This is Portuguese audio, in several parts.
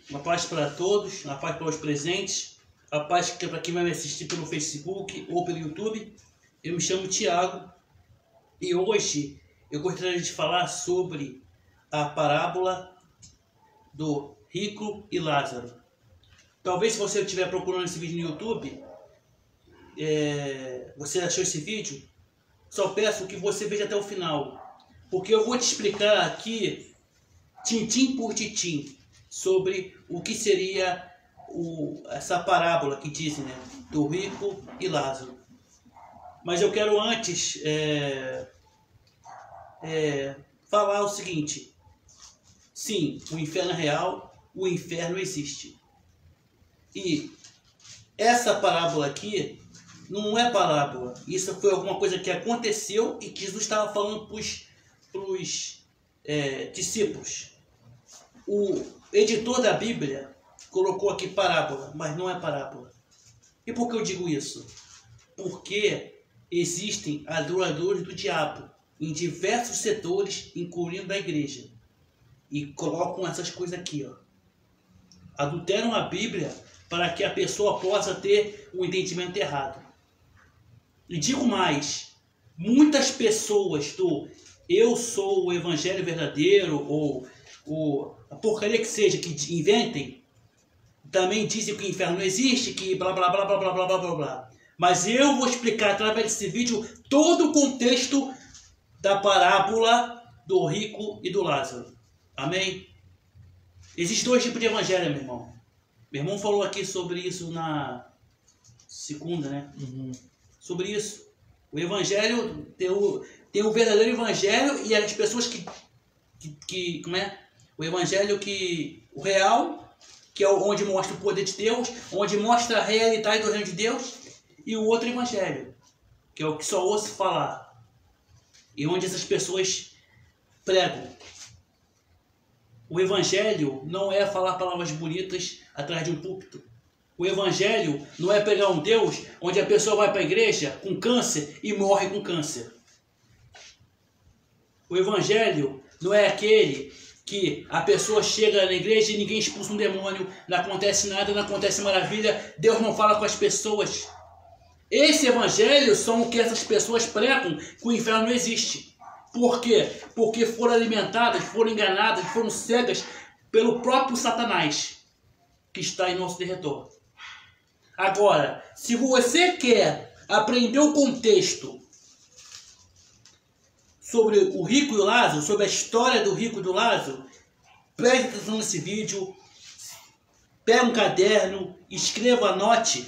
Uma paz para todos, uma paz para os presentes, a paz para quem vai me assistir pelo Facebook ou pelo YouTube. Eu me chamo Tiago e hoje eu gostaria de falar sobre a parábola do rico e Lázaro. Talvez se você estiver procurando esse vídeo no YouTube, você achou esse vídeo, só peço que você veja até o final, porque eu vou te explicar aqui, tintim por tintim, sobre o que seria essa parábola que dizem, né, do rico e Lázaro. Mas eu quero antes falar o seguinte: sim, o inferno é real, o inferno existe. E essa parábola aqui não é parábola, isso foi alguma coisa que aconteceu e que Jesus estava falando para os discípulos. O editor da Bíblia colocou aqui parábola, mas não é parábola. E por que eu digo isso? Porque existem adoradores do diabo em diversos setores, incluindo a igreja. E colocam essas coisas aqui, ó. Adulteram a Bíblia para que a pessoa possa ter um entendimento errado. E digo mais, muitas pessoas do eu sou o evangelho verdadeiro, ou a porcaria que seja, que inventem, também dizem que o inferno não existe, que blá blá blá blá blá blá blá blá blá. Mas eu vou explicar através desse vídeo todo o contexto da parábola do rico e do Lázaro. Amém? Existem dois tipos de evangelho, meu irmão. Meu irmão falou aqui sobre isso na segunda, né? Sobre isso. O evangelho tem o verdadeiro evangelho e as pessoas que como é? O evangelho o real, que é onde mostra o poder de Deus, onde mostra a realidade do reino de Deus, e o outro evangelho, que é o que só ouço falar, e onde essas pessoas pregam. O evangelho não é falar palavras bonitas atrás de um púlpito. O evangelho não é pegar um Deus onde a pessoa vai para a igreja com câncer e morre com câncer. O evangelho não é aquele que a pessoa chega na igreja e ninguém expulsa um demônio, não acontece nada, não acontece maravilha, Deus não fala com as pessoas. Esse evangelho são o que essas pessoas pregam, que o inferno não existe. Por quê? Porque foram alimentadas, foram enganadas, foram cegas pelo próprio Satanás, que está em nosso derredor. Agora, se você quer aprender o contexto sobre o rico e o Lázaro, sobre a história do rico e do Lázaro, preste atenção nesse vídeo, pega um caderno, escreva, anote.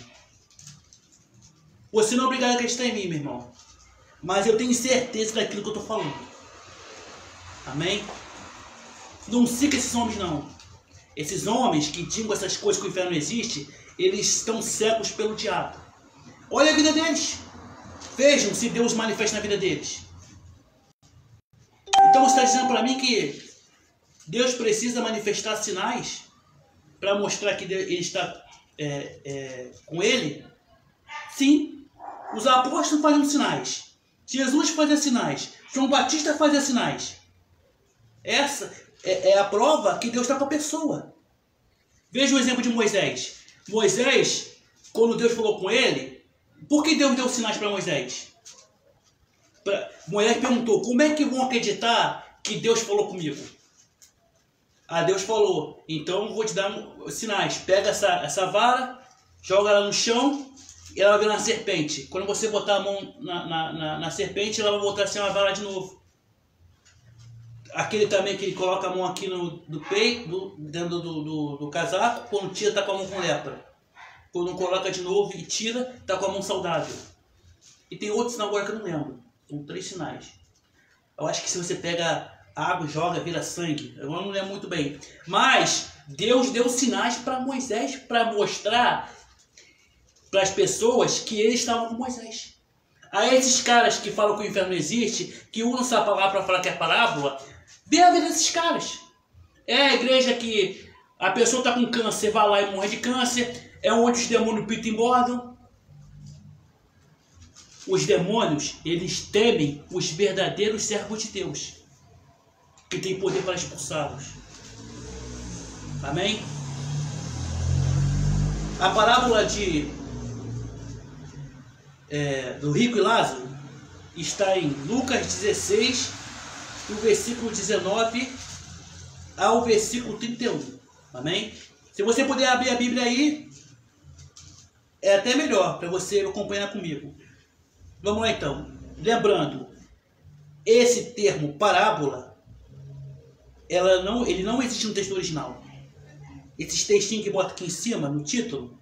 Você não é obrigado a acreditar em mim, meu irmão, mas eu tenho certeza daquilo que eu estou falando. Amém? Não siga esses homens, não. Esses homens que digam essas coisas que o inferno não existe, eles estão cegos pelo diabo. Olha a vida deles. Vejam se Deus manifesta na vida deles. Então você está dizendo para mim que Deus precisa manifestar sinais para mostrar que Ele está com ele? Sim. Os apóstolos faziam sinais. Jesus fazia sinais. João Batista fazia sinais. Essa é a prova que Deus está com a pessoa. Veja o exemplo de Moisés. Moisés, quando Deus falou com ele, por que Deus deu sinais para Moisés? Moisés perguntou: como é que vão acreditar que Deus falou comigo? Ah, Deus falou: então vou te dar sinais. Pega essa vara, joga ela no chão e ela vai virar uma serpente. Quando você botar a mão na serpente, ela vai voltar a ser uma vara de novo. Aquele também que ele coloca a mão aqui no peito, dentro do casaco, quando tira, está com a mão com lepra. Quando coloca de novo e tira, está com a mão saudável. E tem outro sinal agora que eu não lembro. São 3 sinais. Eu acho que se você pega água, joga, vira sangue. Eu não lembro muito bem. Mas Deus deu sinais para Moisés, para mostrar para as pessoas que eles estavam com Moisés. A esses caras que falam que o inferno não existe, que usam essa palavra para falar que é parábola, vê a vida desses caras. É a igreja que a pessoa está com câncer, vai lá e morre de câncer. É onde os demônios pitam e mordam. Os demônios, eles temem os verdadeiros servos de Deus, que tem poder para expulsá-los. Amém? A parábola do rico e Lázaro está em Lucas 16, do versículo 19 ao versículo 31. Amém? Se você puder abrir a Bíblia aí, é até melhor para você acompanhar comigo. Vamos lá então. Lembrando, esse termo parábola, ele não existe no texto original. Esses textinhos que bota aqui em cima, no título,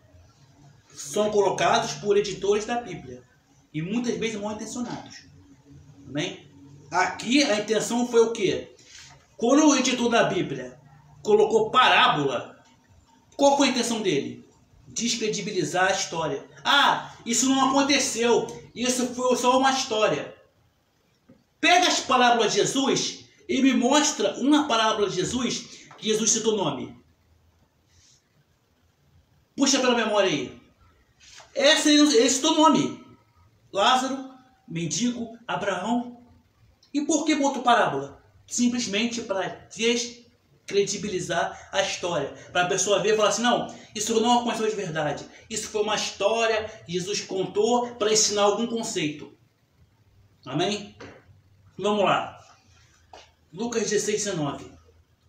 são colocados por editores da Bíblia. E muitas vezes mal intencionados. Amém? Aqui a intenção foi o quê? Quando o editor da Bíblia colocou parábola, qual foi a intenção dele? Descredibilizar a história. Ah, isso não aconteceu. Isso foi só uma história. Pega as parábolas de Jesus e me mostra uma parábola de Jesus que Jesus citou o nome. Puxa pela memória aí. Essa ele citou o nome. Lázaro, mendigo, Abraão. E por que botou parábola? Simplesmente para descredibilizar a história. Para a pessoa ver e falar assim, não, isso não aconteceu de verdade. Isso foi uma história que Jesus contou para ensinar algum conceito. Amém? Vamos lá. Lucas 16, 19.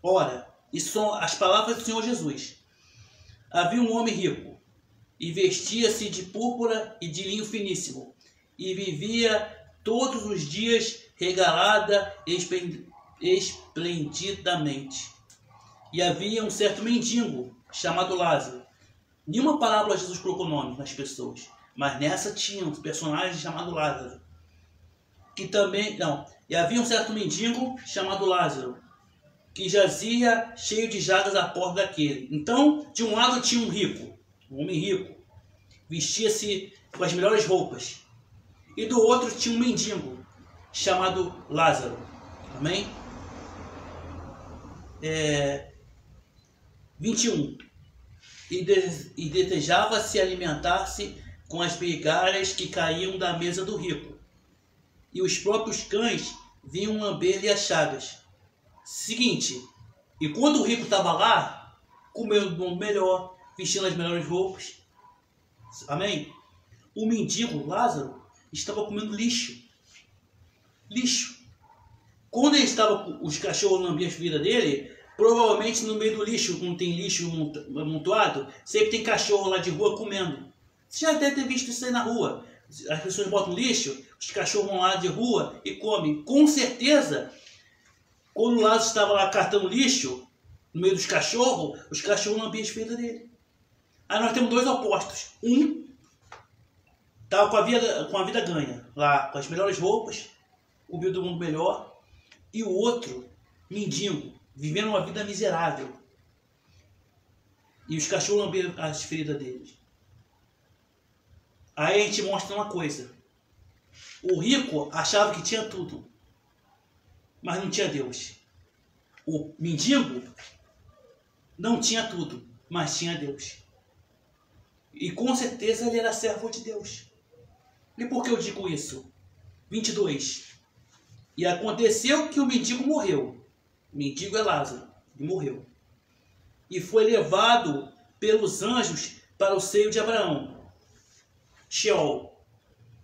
Ora, isso são as palavras do Senhor Jesus. Havia um homem rico, e vestia-se de púrpura e de linho finíssimo, e vivia todos os dias regalada esplendidamente. E havia um certo mendigo, chamado Lázaro. Nenhuma parábola Jesus colocou nome nas pessoas, mas nessa tinha um personagem chamado Lázaro. E havia um certo mendigo chamado Lázaro, que jazia cheio de chagas à porta daquele. Então, de um lado tinha um rico, um homem rico, vestia-se com as melhores roupas. E do outro tinha um mendigo, chamado Lázaro. Amém? 21. E desejava se alimentar-se com as migalhas que caíam da mesa do rico. E os próprios cães vinham lamber-lhe as chagas. Seguinte, e quando o rico estava lá, comendo melhor, vestindo as melhores roupas, amém? O mendigo, Lázaro, estava comendo lixo. Lixo. Quando ele estava, os cachorros lambiam as feridas dele, provavelmente no meio do lixo, quando tem lixo amontoado, sempre tem cachorro lá de rua comendo. Você já deve ter visto isso aí na rua. As pessoas botam lixo, os cachorros vão lá de rua e comem. Com certeza, quando o Lázaro estava lá catando lixo, no meio dos cachorros, os cachorros lambiam as feridas dele. Aí nós temos dois opostos. Um estava com a vida ganha, lá com as melhores roupas, comendo do mundo melhor. E o outro, mendigo, vivendo uma vida miserável. E os cachorros lambiam as feridas deles. Aí a gente mostra uma coisa. O rico achava que tinha tudo, mas não tinha Deus. O mendigo não tinha tudo, mas tinha Deus. E com certeza ele era servo de Deus. E por que eu digo isso? 22. E aconteceu que o mendigo morreu. O mendigo é Lázaro. Ele morreu. E foi levado pelos anjos para o seio de Abraão. Sheol.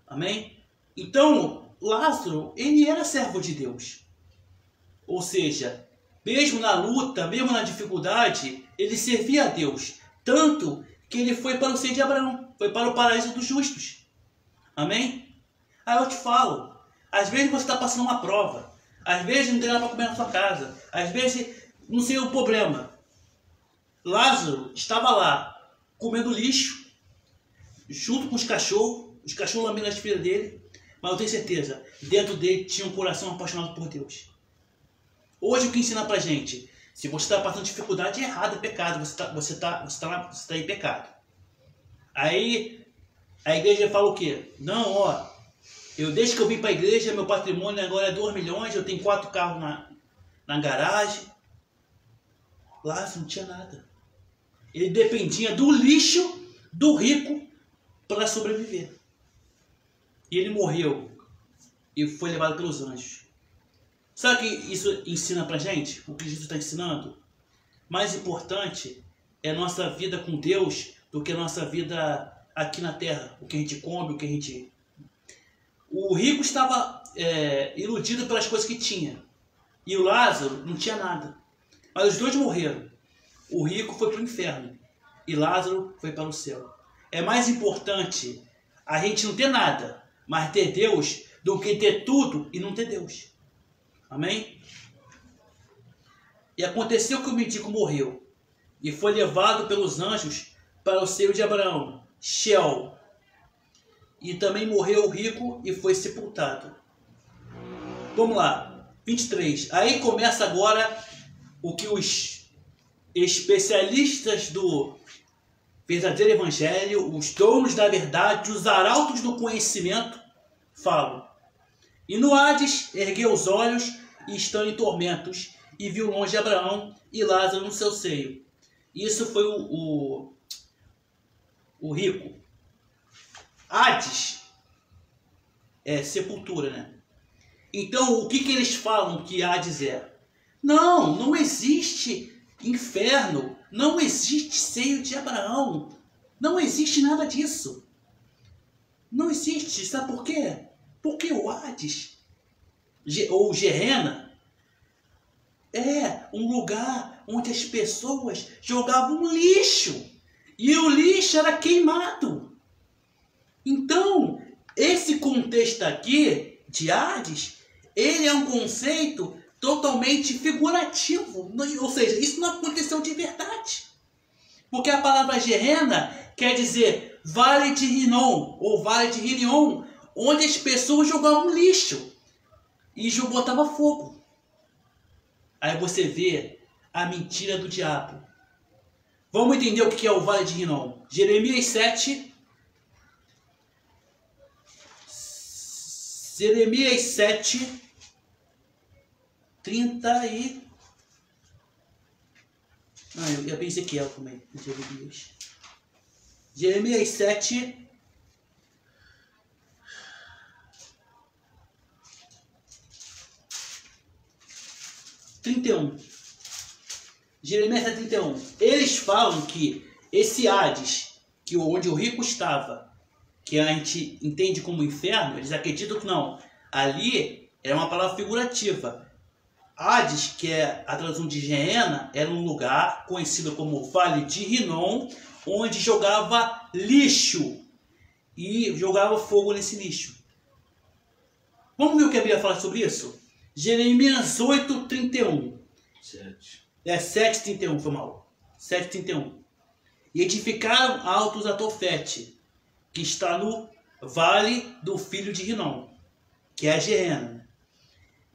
Amém? Então, Lázaro, ele era servo de Deus. Ou seja, mesmo na luta, mesmo na dificuldade, ele servia a Deus. Tanto que ele foi para o seio de Abraão. Foi para o paraíso dos justos. Amém? Aí eu te falo, às vezes você está passando uma prova. Às vezes não tem nada para comer na sua casa. Às vezes, não sei o problema. Lázaro estava lá, comendo lixo, junto com os cachorros lambendo as feridas dele, mas eu tenho certeza, dentro dele tinha um coração apaixonado por Deus. Hoje o que ensina pra gente? Se você está passando dificuldade, é errado, é pecado, você está em pecado. Aí a igreja fala o quê? Não, desde que eu vim para a igreja, meu patrimônio agora é 2 milhões, eu tenho 4 carros na garagem. Lázaro não tinha nada. Ele dependia do lixo do rico para sobreviver. E ele morreu e foi levado pelos anjos. Sabe o que isso ensina pra gente? O que Jesus está ensinando? Mais importante é a nossa vida com Deus do que a nossa vida aqui na terra, o que a gente come, o que a gente... O rico estava iludido pelas coisas que tinha, e o Lázaro não tinha nada. Mas os dois morreram. O rico foi para o inferno e Lázaro foi para o céu. É mais importante a gente não ter nada, mas ter Deus, do que ter tudo e não ter Deus. Amém? E aconteceu que o mendigo morreu e foi levado pelos anjos para o seio de Abraão, Sheol. E também morreu o rico e foi sepultado. Vamos lá, 23. Aí começa agora o que os especialistas do verdadeiro evangelho, os donos da verdade, os arautos do conhecimento, falam. E no Hades ergueu os olhos e estando em tormentos, e viu longe Abraão e Lázaro no seu seio. Isso foi o rico. Hades é sepultura, né? Então, o que eles falam que Hades é? Não existe inferno, não existe seio de Abraão, não existe nada disso. Não existe, sabe por quê? Porque o Hades, ou Gehenna, é um lugar onde as pessoas jogavam lixo, e o lixo era queimado. Então, esse contexto aqui de Hades, ele é um conceito totalmente figurativo, ou seja, isso não aconteceu de verdade. Porque a palavra Gehenna quer dizer Vale de Rinom, ou Vale de Hirion, onde as pessoas jogavam lixo e botavam fogo. Aí você vê a mentira do diabo. Vamos entender o que é o Vale de Rinom. Jeremias 7. Jeremias 7, 30 e... eu pensei que é também. Jeremias 7... 31. Jeremias 7, 31. Eles falam que esse Hades, onde o rico estava, que a gente entende como inferno, eles acreditam que não. Ali é uma palavra figurativa. Hades, que é a tradução de Gehenna, era um lugar conhecido como Vale de Rinom, onde jogava lixo e jogava fogo nesse lixo. Vamos ver o que a Bíblia fala sobre isso? Jeremias 8, 31. 7, 31, foi mal. 7, 31. E edificaram altos a Tofete, que está no vale do filho de Rinom, que é a Gehenna,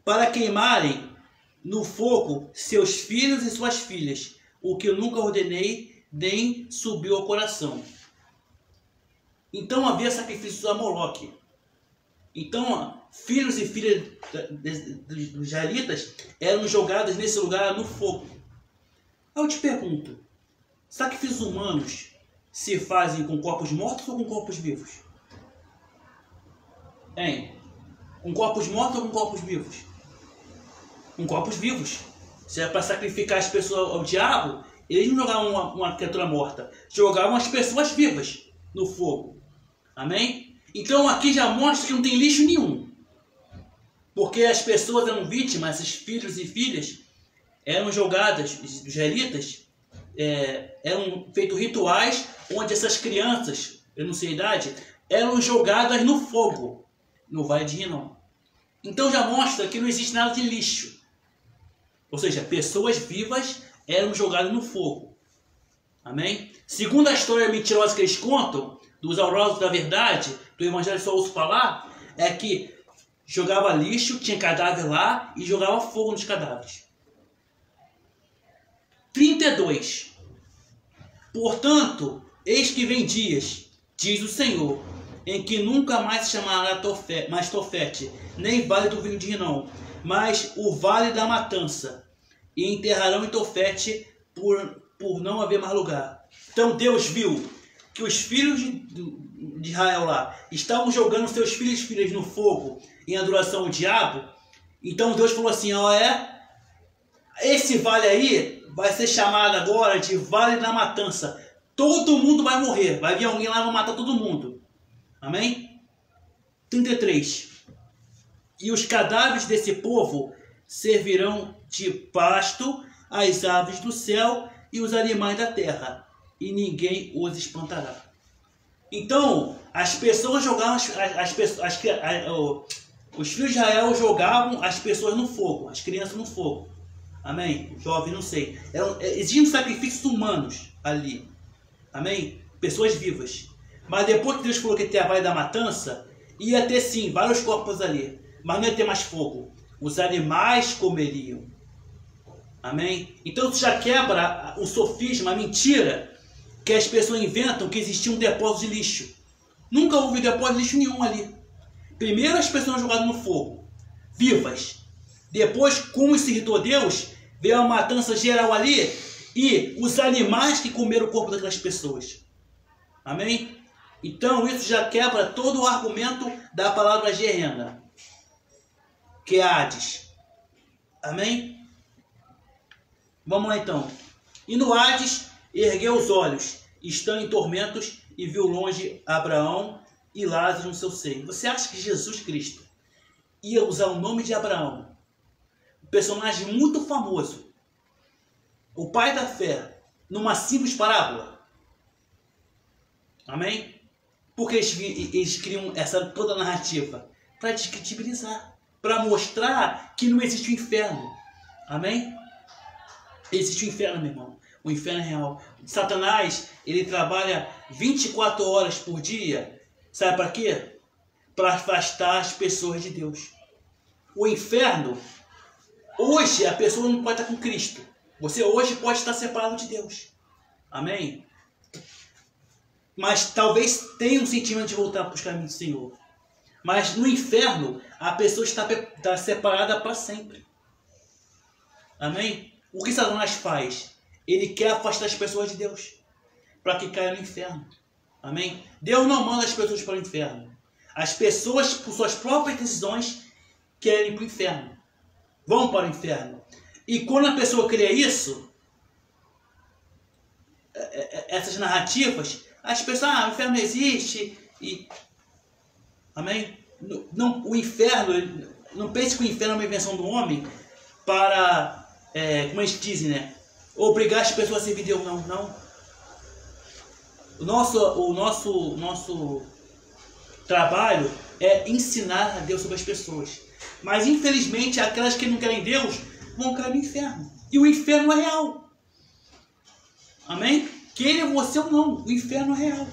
para queimarem no fogo seus filhos e suas filhas, o que eu nunca ordenei, nem subiu ao coração. Então havia sacrifícios a Moloque. Então, filhos e filhas dos israelitas eram jogados nesse lugar no fogo. Aí eu te pergunto, sacrifícios humanos se fazem com corpos mortos ou com corpos vivos? Hein? Com corpos mortos ou com corpos vivos? Com corpos vivos. Se é para sacrificar as pessoas ao diabo, eles não jogavam uma criatura morta, jogavam as pessoas vivas no fogo. Amém? Então aqui já mostra que não tem lixo nenhum. Porque as pessoas eram vítimas, esses filhos e filhas eram jogadas, os israelitas, eram feitos rituais onde essas crianças, eu não sei a idade, eram jogadas no fogo, no Vale de Rinom. Então já mostra que não existe nada de lixo. Ou seja, pessoas vivas eram jogadas no fogo. Amém? Segundo a história mentirosa que eles contam, dos arautos da verdade, do evangelho só ouço falar, é que jogava lixo, tinha cadáver lá e jogava fogo nos cadáveres. 32. Portanto, eis que vem dias, diz o Senhor, em que nunca mais se chamará mais Tofete, nem vale do vinho de Rinom, mas o vale da matança, e enterrarão em Tofete por não haver mais lugar. Então Deus viu que os filhos de Israel lá estavam jogando seus filhos e filhas no fogo em adoração ao diabo. Então Deus falou assim, esse vale aí vai ser chamado agora de Vale da Matança. Todo mundo vai morrer. Vai vir alguém lá e vai matar todo mundo. Amém? 33. E os cadáveres desse povo servirão de pasto às aves do céu e os animais da terra, e ninguém os espantará. Então, as pessoas jogavam, os filhos de Israel jogavam as pessoas no fogo, as crianças no fogo. Amém? Jovem, não sei. Existiam sacrifícios humanos ali. Amém? Pessoas vivas. Mas depois que Deus falou que ia ter a vale da matança, ia ter sim vários corpos ali, mas não ia ter mais fogo. Os animais comeriam. Amém? Então isso já quebra o sofisma, a mentira que as pessoas inventam que existia um depósito de lixo. Nunca houve depósito de lixo nenhum ali. Primeiro as pessoas jogadas no fogo, vivas. Depois, como se irritou Deus, veio a matança geral ali e os animais que comeram o corpo daquelas pessoas. Amém? Então isso já quebra todo o argumento da palavra Gehenna, que é Hades. Amém? Vamos lá então. E no Hades ergueu os olhos, estando em tormentos, e viu longe Abraão e Lázaro no seu seio. Você acha que Jesus Cristo ia usar o nome de Abraão, um personagem muito famoso, o pai da fé, numa simples parábola? Amém? Porque eles criam toda a narrativa para descredibilizar, para mostrar que não existe o inferno. Amém? Existe o inferno, meu irmão. O inferno é real. Satanás, ele trabalha 24 horas por dia. Sabe para quê? Para afastar as pessoas de Deus. O inferno, hoje a pessoa não pode estar com Cristo. Você hoje pode estar separado de Deus. Amém? Mas talvez tenha um sentimento de voltar para os caminhos do Senhor. Mas no inferno, a pessoa está separada para sempre. Amém? O que Satanás faz? Ele quer afastar as pessoas de Deus, para que caiam no inferno. Amém? Deus não manda as pessoas para o inferno. As pessoas, por suas próprias decisões, querem ir para o inferno. Vão para o inferno. E quando a pessoa cria isso, essas narrativas, as pessoas, o inferno não existe. Amém? Não, o inferno, não pense que o inferno é uma invenção do homem para, como eles dizem, né? Obrigar as pessoas a servir Deus. Não, não. O nosso trabalho é ensinar a Deus sobre as pessoas. Mas infelizmente aquelas que não querem Deus vão cair no inferno. E o inferno é real. Amém? Queira você ou não, o inferno é real.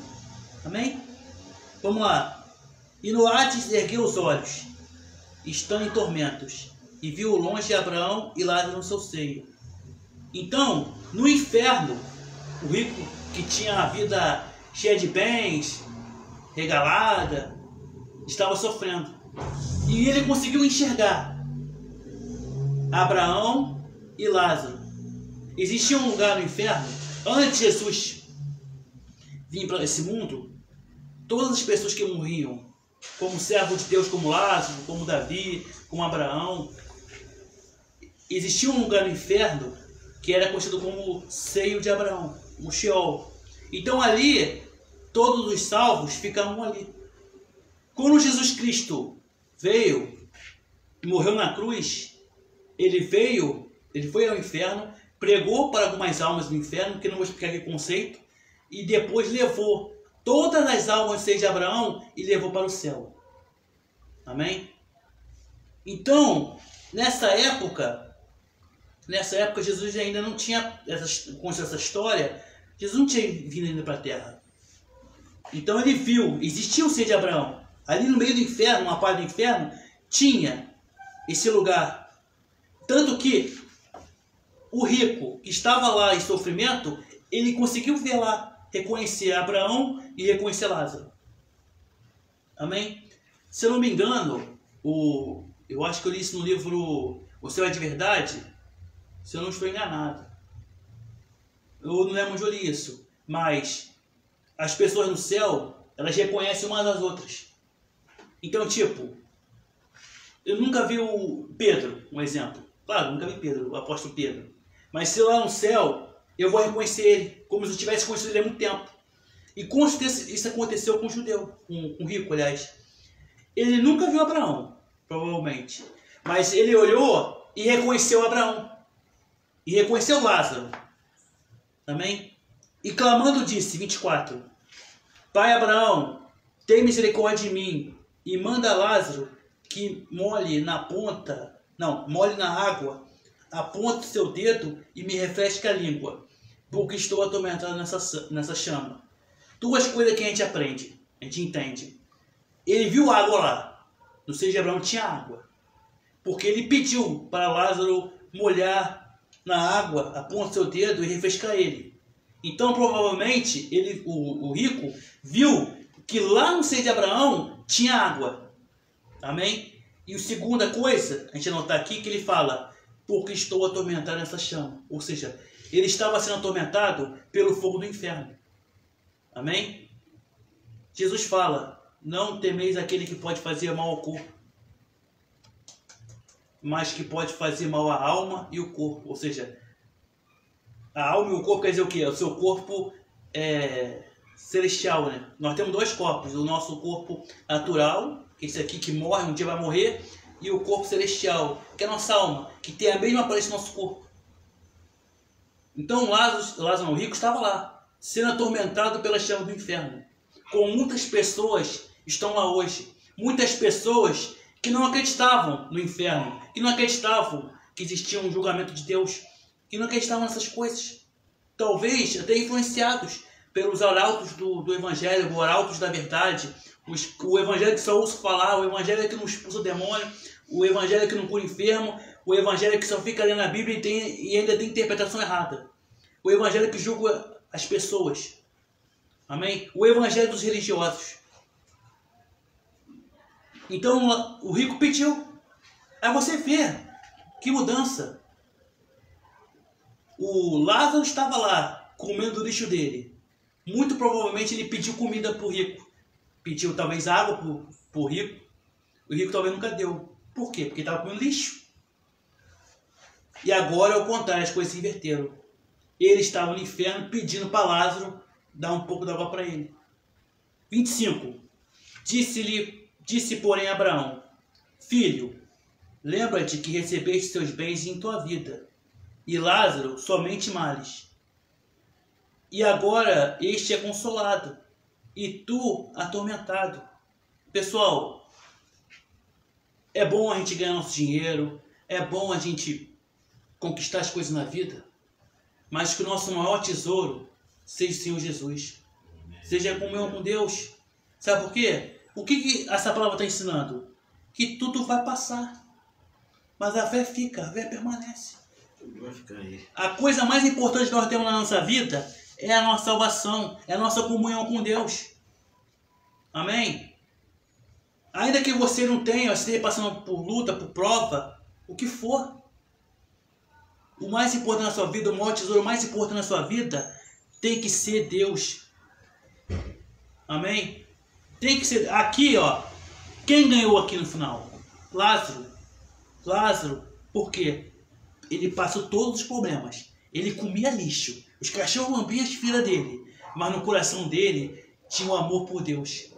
Amém? Vamos lá. E no Hades ergueu os olhos, estando em tormentos, e viu longe Abraão e Lázaro no seu seio. Então, no inferno, o rico que tinha a vida cheia de bens, regalada, estava sofrendo. E ele conseguiu enxergar Abraão e Lázaro. Existia um lugar no inferno, antes de Jesus vir para esse mundo, todas as pessoas que morriam, como servo de Deus, como Lázaro, como Davi, como Abraão, existia um lugar no inferno que era conhecido como seio de Abraão, o Sheol. Então ali, todos os salvos ficavam ali. Quando Jesus Cristo veio e morreu na cruz, ele foi ao inferno, pregou para algumas almas do inferno, que não vou explicar aqui o conceito, e depois levou todas as almas do seio de Abraão e levou para o céu. Amém? Então, nessa época Jesus ainda não tinha, com essa história, Jesus não tinha vindo ainda para a terra. Então ele viu, existia o seio de Abraão. Ali no meio do inferno, uma parte do inferno, tinha esse lugar. Tanto que o rico que estava lá em sofrimento, ele conseguiu ver lá, reconhecer Abraão e reconhecer Lázaro. Amém? Se eu não me engano, eu acho que eu li isso no livro O Céu é de Verdade, se eu não estou enganado. Eu não lembro onde eu li isso, mas as pessoas no céu, elas reconhecem umas às outras. Então, tipo, eu nunca vi o Pedro, um exemplo. Claro, nunca vi Pedro, o apóstolo Pedro. Mas se lá no céu, eu vou reconhecer ele. como se tivesse conhecido ele há muito tempo. E com certeza isso aconteceu com o judeu, com o rico, aliás. Ele nunca viu Abraão, provavelmente. Mas ele olhou e reconheceu Abraão. E reconheceu Lázaro. Amém? E clamando disse, 24. Pai Abraão, tem misericórdia de mim e manda Lázaro que molhe na água, aponte seu dedo e me refresque a língua, porque estou atormentado nessa chama. Duas coisas que a gente aprende, a gente entende. Ele viu água lá, no seio de Abraão tinha água, porque ele pediu para Lázaro molhar na água, aponte seu dedo e refrescar ele. Então provavelmente o rico viu que lá no seio de Abraão tinha água. Amém? E a segunda coisa, a gente anotar aqui que ele fala, porque estou atormentado nessa chama. Ou seja, ele estava sendo atormentado pelo fogo do inferno. Amém? Jesus fala, não temeis aquele que pode fazer mal ao corpo, mas que pode fazer mal à alma e o corpo. Ou seja, a alma e o corpo quer dizer o quê? O seu corpo celestial, né? Nós temos dois corpos, o nosso corpo natural, esse aqui que morre, um dia vai morrer, e o corpo celestial, que é a nossa alma, que tem a mesma aparência do nosso corpo. Então Lázaro, o rico, estava lá, sendo atormentado pela chama do inferno. Como muitas pessoas estão lá hoje. Muitas pessoas que não acreditavam no inferno, que não acreditavam que existia um julgamento de Deus, que não acreditavam nessas coisas. Talvez até influenciados pelos arautos do Evangelho, os arautos da verdade, o Evangelho que só ouço falar, o Evangelho que não expulsa o demônio, o Evangelho que não cura enfermo, o Evangelho que só fica lendo a Bíblia e ainda tem interpretação errada. O Evangelho que julga as pessoas. Amém? O Evangelho dos religiosos. Então o rico pediu. Aí você vê que mudança. O Lázaro estava lá, comendo o lixo dele. Muito provavelmente ele pediu comida para o rico. Pediu talvez água para o rico. O rico talvez nunca deu. Por quê? Porque estava comendo lixo. E agora é o contrário, as coisas se inverteram. Ele estava no inferno pedindo para Lázaro dar um pouco d'água para ele. 25. Disse porém Abraão, filho, lembra-te que recebeste seus bens em tua vida, e Lázaro somente males. E agora este é consolado, e tu atormentado. Pessoal, é bom a gente ganhar nosso dinheiro, é bom a gente conquistar as coisas na vida, mas que o nosso maior tesouro seja o Senhor Jesus. Seja comunhão com Deus. Sabe por quê? O que essa palavra está ensinando? Que tudo vai passar, mas a fé fica, a fé permanece. Vai ficar aí. A coisa mais importante que nós temos na nossa vida é a nossa salvação, é a nossa comunhão com Deus. Amém? Ainda que você não tenha, você esteja passando por luta, por prova, o que for, o mais importante na sua vida, o maior tesouro mais importante na sua vida tem que ser Deus. Amém? Tem que ser. Aqui, ó, quem ganhou aqui no final? Lázaro. Lázaro, por quê? Ele passou todos os problemas. Ele comia lixo. Os cachorros lambiam as filhas dele. Mas no coração dele tinha um amor por Deus.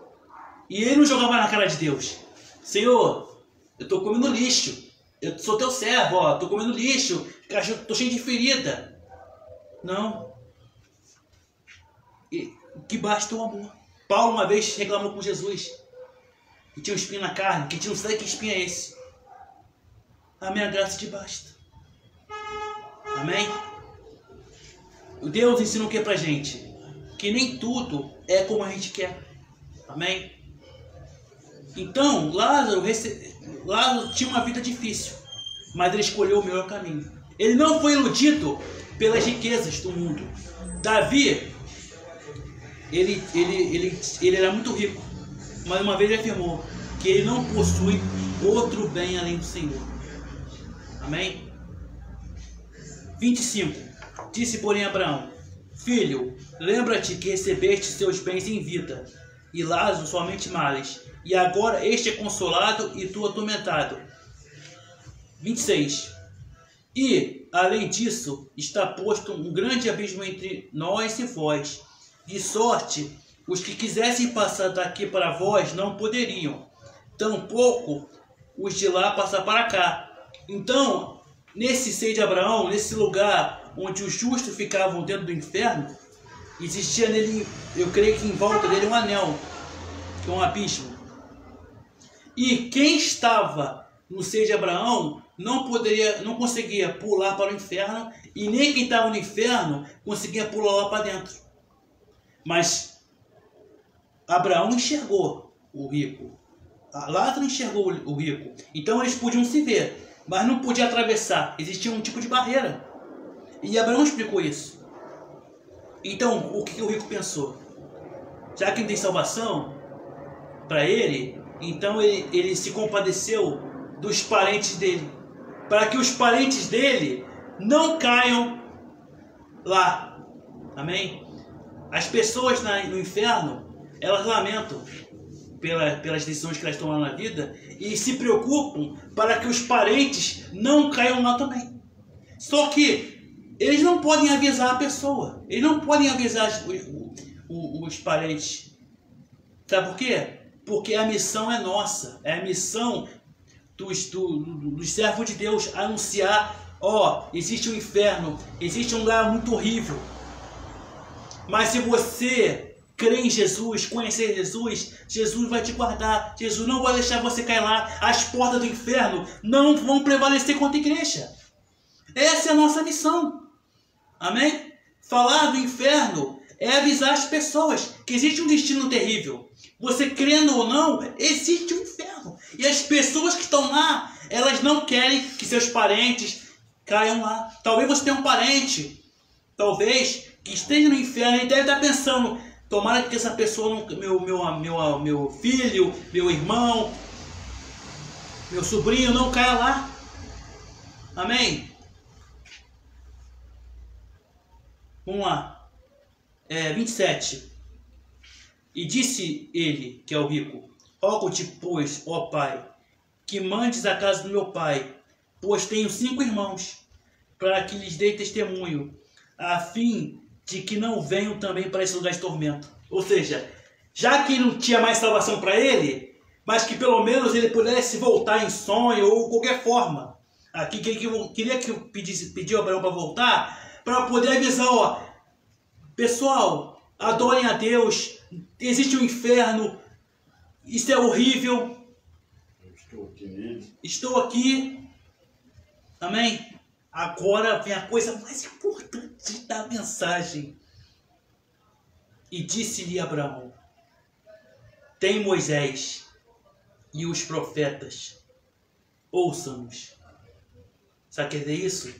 E ele não jogava na cara de Deus. Senhor, eu estou comendo lixo. Eu sou teu servo, ó. Estou comendo lixo. Cachorro, estou cheio de ferida. Não. Que basta o amor. Paulo uma vez reclamou com Jesus. Que tinha um espinho na carne. Que tinha, não sei que espinho é esse. A minha graça te basta. Amém? Deus ensina o que pra gente? Que nem tudo é como a gente quer. Amém? Então, Lázaro tinha uma vida difícil, mas ele escolheu o melhor caminho. Ele não foi iludido pelas riquezas do mundo. Davi, ele era muito rico, mas uma vez ele afirmou que ele não possui outro bem além do Senhor. Amém? 25. Disse, porém, Abraão, filho, lembra-te que recebeste seus bens em vida, e Lázaro somente males, e agora este é consolado e tu atormentado. 26. E além disso, está posto um grande abismo entre nós e vós, de sorte os que quisessem passar daqui para vós não poderiam, tampouco os de lá passar para cá. Então, nesse seio de Abraão, nesse lugar onde os justos ficavam dentro do inferno, existia nele, eu creio que em volta dele, um anel, que é um abismo. E quem estava no seio de Abraão não conseguia pular para o inferno, e nem quem estava no inferno conseguia pular lá para dentro. Mas Abraão enxergou o rico. Lázaro enxergou o rico. Então eles podiam se ver, mas não podiam atravessar. Existia um tipo de barreira. E Abraão explicou isso. Então, o que o rico pensou? Já que não tem salvação para ele, então ele se compadeceu dos parentes dele, para que os parentes dele não caiam lá. Amém? As pessoas no inferno, elas lamentam pelas decisões que elas tomaram na vida e se preocupam para que os parentes não caiam lá também. Só que eles não podem avisar a pessoa, eles não podem avisar os parentes. Sabe por quê? Porque a missão é nossa, é a missão dos servos de Deus, anunciar, existe um inferno, existe um lugar muito horrível. Mas se você crer em Jesus, conhecer Jesus, Jesus vai te guardar, Jesus não vai deixar você cair lá. As portas do inferno não vão prevalecer contra a igreja. Essa é a nossa missão. Amém? Falar do inferno é avisar as pessoas que existe um destino terrível. Você crendo ou não, existe um inferno. E as pessoas que estão lá, elas não querem que seus parentes caiam lá. Talvez você tenha um parente, talvez, que esteja no inferno e deve estar pensando: tomara que essa pessoa, meu filho, meu irmão, meu sobrinho não caia lá. Amém? Vamos lá. 27. E disse ele, que é o rico: rogo-te, pois, ó pai, que mandes a casa do meu pai, pois tenho 5 irmãos, para que lhes dê testemunho, a fim de que não venham também para esse lugar de tormento. Ou seja, já que não tinha mais salvação para ele, mas que pelo menos ele pudesse voltar em sonho ou qualquer forma. Aqui queria que eu pediu a Abraão para voltar, para poder avisar: pessoal, adorem a Deus, existe um inferno, isso é horrível. Estou aqui. Amém? Agora vem a coisa mais importante da mensagem. E disse-lhe Abraão: tem Moisés e os profetas, ouçam-nos. Sabe o que é isso?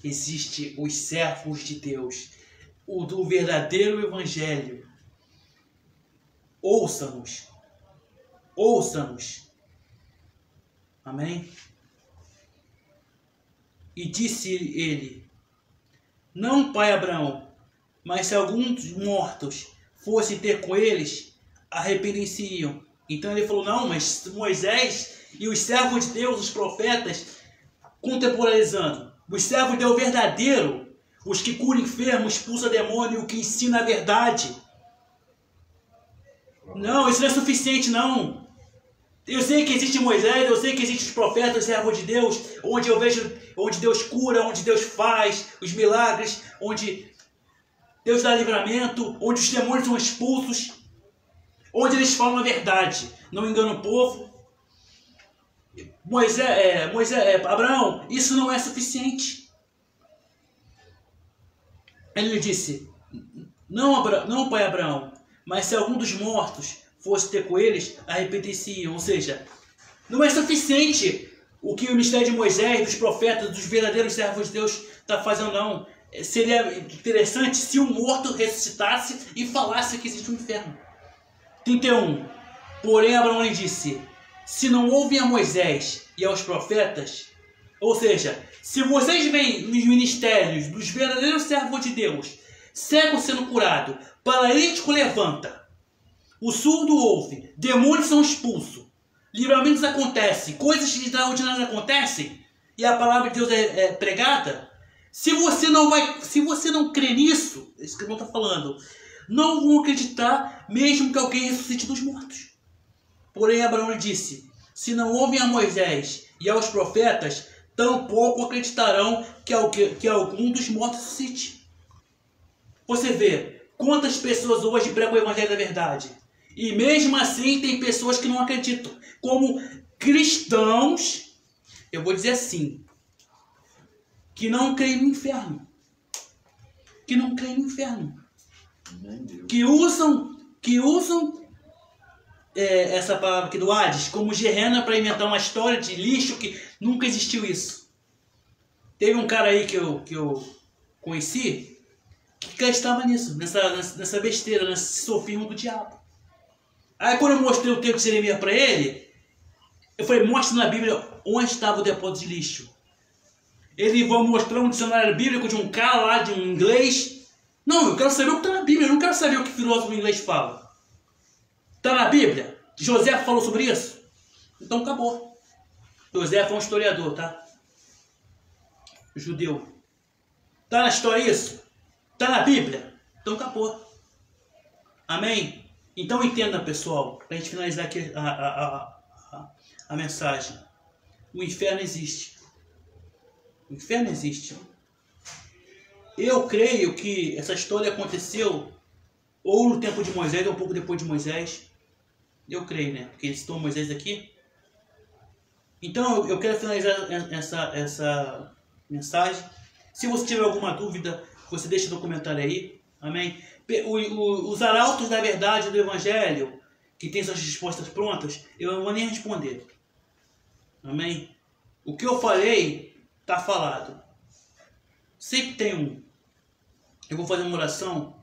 Existem os servos de Deus, o do verdadeiro evangelho. Ouça-nos. Ouça-nos. Amém? E disse ele: não, pai Abraão, mas se alguns mortos fossem ter com eles, arrependem-se-iam. Então ele falou: não, mas Moisés e os servos de Deus, os profetas, contemporaneizando, os servos de Deus verdadeiro, os que curam enfermos, expulsam demônio, o que ensina a verdade. Não, isso não é suficiente, não. Eu sei que existe Moisés, eu sei que existem os profetas, os servos de Deus, onde eu vejo, onde Deus cura, onde Deus faz os milagres, onde Deus dá livramento, onde os demônios são expulsos, onde eles falam a verdade, não enganam o povo. Abraão, isso não é suficiente. Ele lhe disse: não, pai Abraão, mas se algum dos mortos fosse ter com eles, arrepender-se-iam. Ou seja, não é suficiente o que o ministério de Moisés, dos profetas, dos verdadeiros servos de Deus está fazendo, não. Seria interessante se um morto ressuscitasse e falasse que existe um inferno. 31. Porém Abraão lhe disse: se não ouvem a Moisés e aos profetas, ou seja, se vocês veem nos ministérios dos verdadeiros servos de Deus, cego sendo curado, paralítico levanta, o surdo ouve, demônios são expulsos, livramentos acontecem, coisas extraordinárias acontecem, e a palavra de Deus é pregada, Se você não crê nisso, é isso que eu estou falando, não vão acreditar mesmo que alguém ressuscite dos mortos. Porém, Abraão disse, se não ouvem a Moisés e aos profetas, tampouco acreditarão que algum dos mortos ressuscite. Você vê quantas pessoas hoje pregam o evangelho da verdade. E mesmo assim tem pessoas que não acreditam. Como cristãos, eu vou dizer assim, que não creem no inferno. Que não creem no inferno. Que usam essa palavra aqui do Hades como Gehenna para inventar uma história de lixo que nunca existiu isso. Teve um cara aí que eu conheci que acreditava nisso, nessa besteira, nesse sofismo do diabo. Aí quando eu mostrei o texto de Jeremias para ele, eu falei, mostra na Bíblia onde estava o depósito de lixo. Ele vai mostrar um dicionário bíblico de um cara lá, de um inglês. Não, eu quero saber o que está na Bíblia, eu não quero saber o que o filósofo inglês fala. Está na Bíblia? José falou sobre isso? Então acabou. José foi um historiador, tá? Judeu. Está na história isso? Está na Bíblia? Então acabou. Amém? Então entenda, pessoal, para a gente finalizar aqui a mensagem. O inferno existe. O inferno existe. Eu creio que essa história aconteceu ou no tempo de Moisés ou um pouco depois de Moisés. Eu creio, né? Porque eles citou Moisés aqui. Então eu quero finalizar essa mensagem. Se você tiver alguma dúvida, você deixa no comentário aí. Amém? Os arautos da verdade do Evangelho, que tem suas respostas prontas, eu não vou nem responder. Amém? O que eu falei, está falado. Sempre tem um. Eu vou fazer uma oração.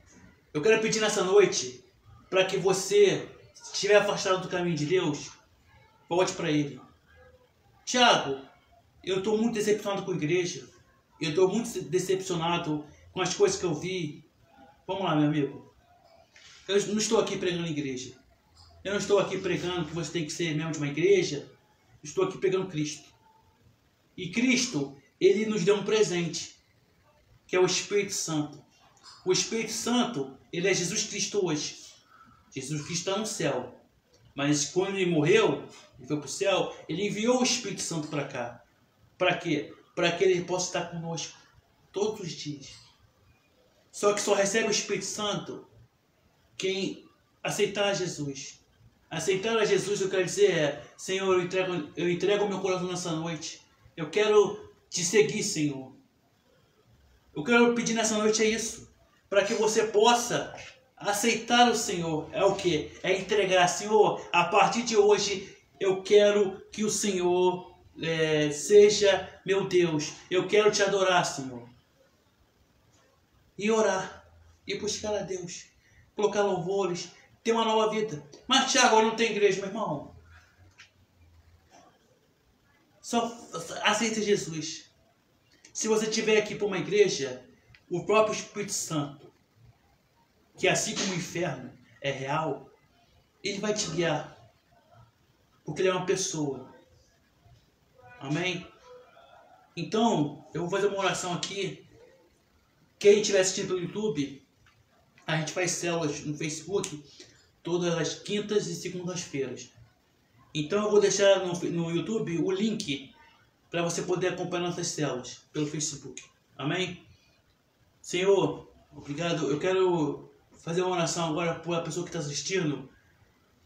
Eu quero pedir nessa noite para que você, se estiver afastado do caminho de Deus, volte para Ele. Tiago, eu estou muito decepcionado com a igreja. Eu estou muito decepcionado com as coisas que eu vi. Vamos lá, meu amigo. Eu não estou aqui pregando igreja. Eu não estou aqui pregando que você tem que ser membro de uma igreja. Estou aqui pregando Cristo. E Cristo, Ele nos deu um presente, que é o Espírito Santo. O Espírito Santo, Ele é Jesus Cristo hoje. Jesus Cristo está no céu. Mas quando Ele morreu, Ele foi para o céu, Ele enviou o Espírito Santo para cá. Para quê? Para que Ele possa estar conosco todos os dias. Só que só recebe o Espírito Santo quem aceitar Jesus. Aceitar a Jesus, eu quero dizer, Senhor, eu entrego o meu coração nessa noite. Eu quero te seguir, Senhor. Eu quero pedir nessa noite isso, para que você possa aceitar o Senhor. É o que? É entregar, Senhor, a partir de hoje eu quero que o Senhor seja meu Deus. Eu quero te adorar, Senhor. E orar, e buscar a Deus, colocar louvores, ter uma nova vida. Mas Tiago, agora não tem igreja, meu irmão. Só aceita Jesus. Se você estiver aqui para uma igreja, o próprio Espírito Santo, que assim como o inferno é real, ele vai te guiar, porque ele é uma pessoa. Amém? Então, eu vou fazer uma oração aqui. Quem estiver assistindo pelo YouTube, a gente faz células no Facebook todas as quintas e segundas-feiras. Então eu vou deixar no YouTube o link para você poder acompanhar nossas células pelo Facebook. Amém? Senhor, obrigado. Eu quero fazer uma oração agora para a pessoa que está assistindo,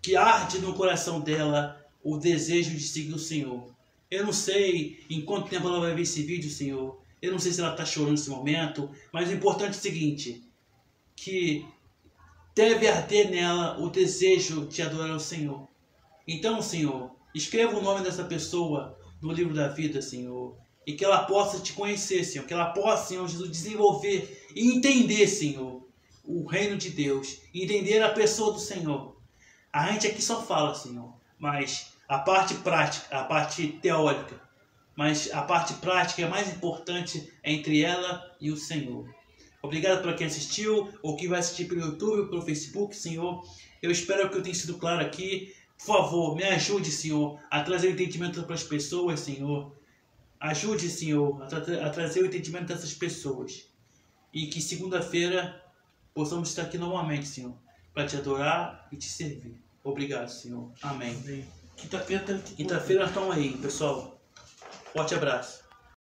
que arde no coração dela o desejo de seguir o Senhor. Eu não sei em quanto tempo ela vai ver esse vídeo, Senhor. Eu não sei se ela está chorando nesse momento, mas o importante é o seguinte, que deve arder nela o desejo de adorar o Senhor. Então, Senhor, escreva o nome dessa pessoa no livro da vida, Senhor, e que ela possa te conhecer, Senhor, que ela possa, Senhor Jesus, desenvolver e entender, Senhor, o reino de Deus, entender a pessoa do Senhor. A gente aqui só fala, Senhor, mas a parte prática, a parte teórica, mas a parte prática é mais importante entre ela e o Senhor. Obrigado para quem assistiu, ou quem vai assistir pelo YouTube, pelo Facebook, Senhor. Eu espero que eu tenha sido claro aqui. Por favor, me ajude, Senhor, a trazer entendimento para as pessoas, Senhor. Ajude, Senhor, a trazer o entendimento dessas pessoas. E que segunda-feira possamos estar aqui novamente, Senhor, para te adorar e te servir. Obrigado, Senhor. Amém. Quinta-feira Quinta-feira nós estamos aí, pessoal. Forte abraço.